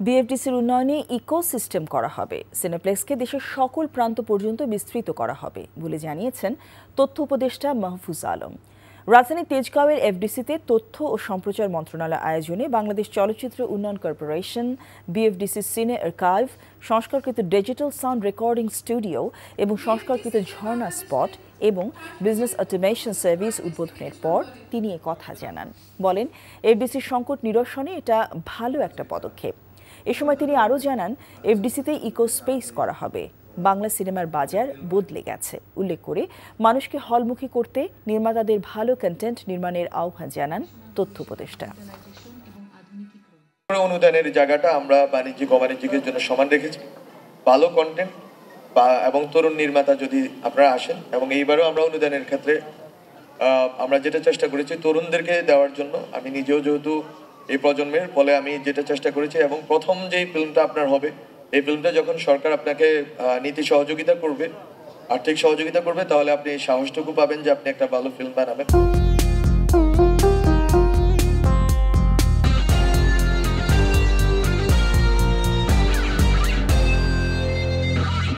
বিএফডিসির উন্নয়নে ইকোসিস্টেম করা হবে, সিনেপ্লেক্সকে দেশের সকল প্রান্ত পর্যন্ত বিস্তৃত করা হবে বলে জানিয়েছেন তথ্য উপদেষ্টা মাহফুজ আলম। রাজধানীর তেজগাঁওয়ের এফডিসিতে তথ্য ও সম্প্রচার মন্ত্রণালয় আয়োজনে বাংলাদেশ চলচ্চিত্র উন্নয়ন কর্পোরেশন, বিএফডিসি সিনে আর্কাইভ, সংস্কারকৃত ডিজিটাল সাউন্ড রেকর্ডিং স্টুডিও এবং সংস্কারকৃত ঝর্ণা স্পট এবং বিজনেস অটোমেশন সার্ভিস উদ্বোধনের পর তিনি কথা জানান। বলেন, এফডিসির সংকট নিরসনে এটা ভালো একটা পদক্ষেপ। এ সময় তিনি আরও জানান, এফডিসিতে ইকোস্পেস করা হবে। বাংলা সিনেমার বাজার বদলে গেছে উল্লেখ করে মানুষকে হলমুখী করতে নির্মাতাদের ভালো কন্টেন্ট নির্মাণের আহ্বান জানান তথ্য উপদেষ্টা। অনুদানের জায়গাটা আমরা বাণিজ্যিকের জন্য সমান রেখেছি। ভালো কন্টেন্ট এবং তরুণ নির্মাতা যদি আপনারা আসেন, এবং এইবারও আমরা অনুদানের ক্ষেত্রে আমরা যেটা চেষ্টা করেছি তরুণদেরকে দেওয়ার জন্য। আমি নিজেও যেহেতু এই প্রজন্মের, ফলে আমি যেটা চেষ্টা করেছি, এবং প্রথম যেই ফিল্মটা আপনার হবে, এই ফিল্মটা যখন সরকার আপনাকে নীতি সহযোগিতা করবে, আর্থিক সহযোগিতা করবে, তাহলে আপনি এই সাহসটুকু পাবেন যে আপনি একটা ভালো ফিল্ম বানাবেন।